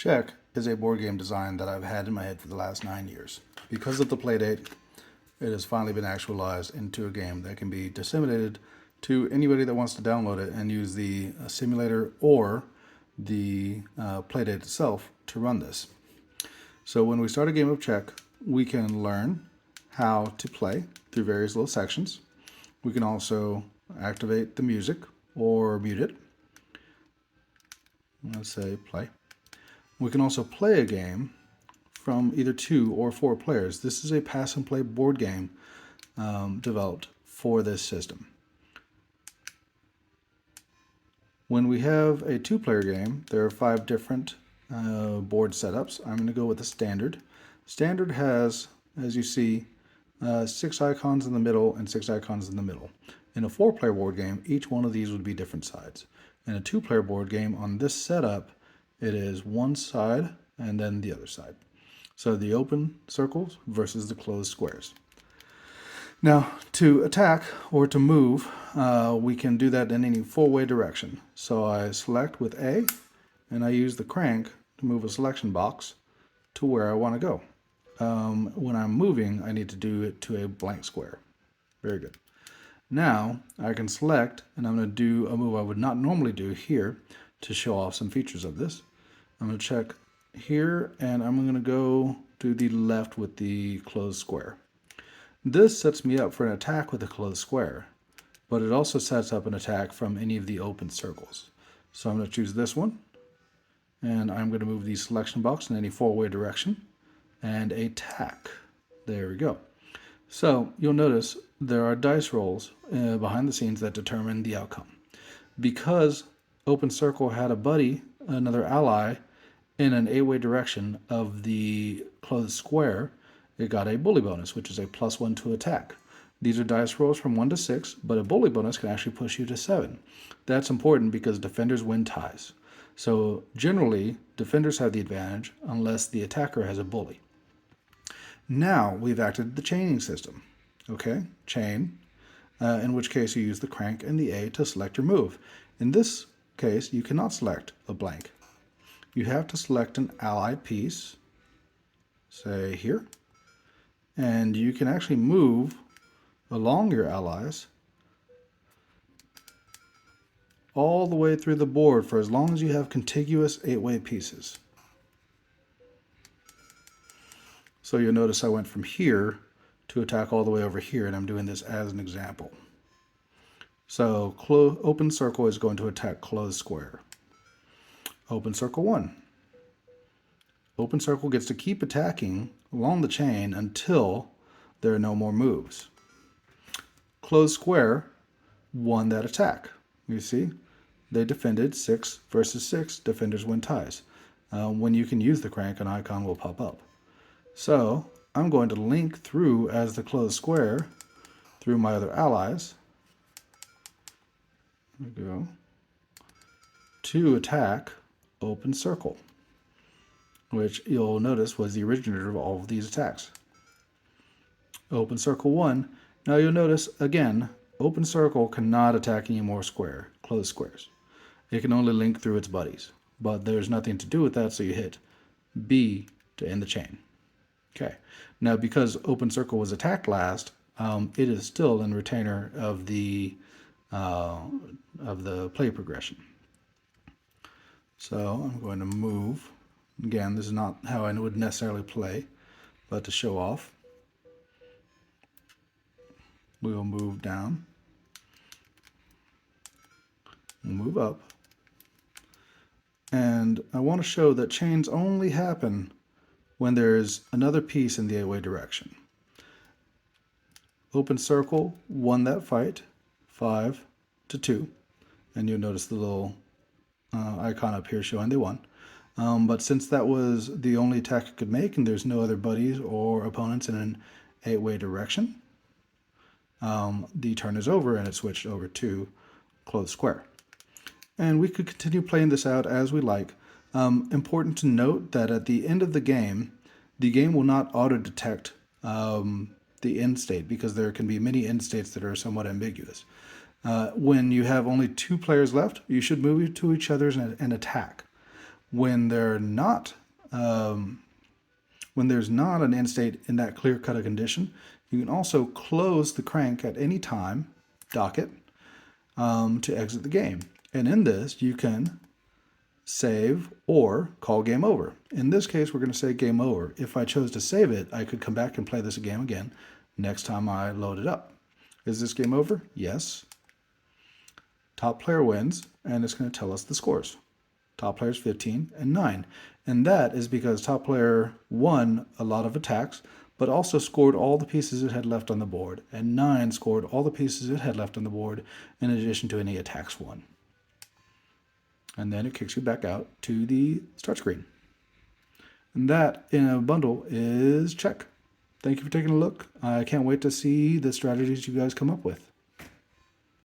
Chek is a board game design that I've had in my head for the last 9 years. Because of the playdate, it has finally been actualized into a game that can be disseminated to anybody that wants to download it and use the simulator or the playdate itself to run this. So when we start a game of Chek, we can learn how to play through various little sections. We can also activate the music or mute it. Let's say play. We can also play a game from either 2 or 4 players. This is a pass and play board game developed for this system. When we have a 2-player game, there are 5 different board setups. I'm going to go with the standard. Standard has, as you see, 6 icons in the middle and 6 icons in the middle. In a 4-player board game, each one of these would be different sides. In a 2-player board game, on this setup, it is one side and then the other side. So the open circles versus the closed squares. Now, to attack or to move, we can do that in any 4-way direction. So I select with A, and I use the crank to move a selection box to where I want to go. When I'm moving, I need to do it to a blank square. Very good. Now, I can select, and I'm going to do a move I would not normally do here to show off some features of this. I'm going to check here, and I'm going to go to the left with the closed square. This sets me up for an attack with a closed square, but it also sets up an attack from any of the open circles. So I'm going to choose this one, and I'm going to move the selection box in any 4-way direction, and attack. There we go. So you'll notice there are dice rolls behind the scenes that determine the outcome. Because open circle had a buddy, another ally, in an 8-way direction of the closed square, it got a bully bonus, which is a +1 to attack. These are dice rolls from 1 to 6, but a bully bonus can actually push you to 7. That's important because defenders win ties. So generally, defenders have the advantage unless the attacker has a bully. Now we've activated the chaining system. Okay, chain, in which case you use the crank and the A to select your move. In this case, you cannot select a blank. You have to select an ally piece, say here, and you can actually move along your allies all the way through the board for as long as you have contiguous 8-way pieces. So you'll notice I went from here to attack all the way over here, and I'm doing this as an example. So open circle is going to attack closed square. Open circle 1. Open circle gets to keep attacking along the chain until there are no more moves. Closed square won that attack. You see, they defended 6 versus 6. Defenders win ties. When you can use the crank, an icon will pop up. So I'm going to link through as the closed square through my other allies. There we go. To attack open circle, which you'll notice was the originator of all of these attacks. Open circle 1. Now you'll notice again, open circle cannot attack any more closed squares. It can only link through its buddies, but there's nothing to do with that, so you hit B to end the chain. Okay, now because open circle was attacked last, it is still in retainer of the play progression. So I'm going to move. Again, this is not how I would necessarily play, but to show off, we will move down, we'll move up, and I want to show that chains only happen when there's another piece in the 8-way direction. Open circle won that fight, 5-2, and you'll notice the little icon up here showing they won. But since that was the only attack it could make and there's no other buddies or opponents in an 8-way direction, the turn is over and it switched over to closed square. And we could continue playing this out as we like. Important to note that at the end of the game will not auto-detect the end state because there can be many end states that are somewhat ambiguous. When you have only 2 players left, you should move to each other and attack. When they're not, when there's not an end state in that clear cut of condition, you can also close the crank at any time, dock it, to exit the game. And in this, you can save or call game over. In this case, we're going to say game over. If I chose to save it, I could come back and play this game again next time I load it up. Is this game over? Yes. Top player wins, and it's going to tell us the scores. Top player's 15 and 9. And that is because top player won a lot of attacks, but also scored all the pieces it had left on the board. And 9 scored all the pieces it had left on the board in addition to any attacks won. And then it kicks you back out to the start screen. And that in a bundle is Chek. Thank you for taking a look. I can't wait to see the strategies you guys come up with.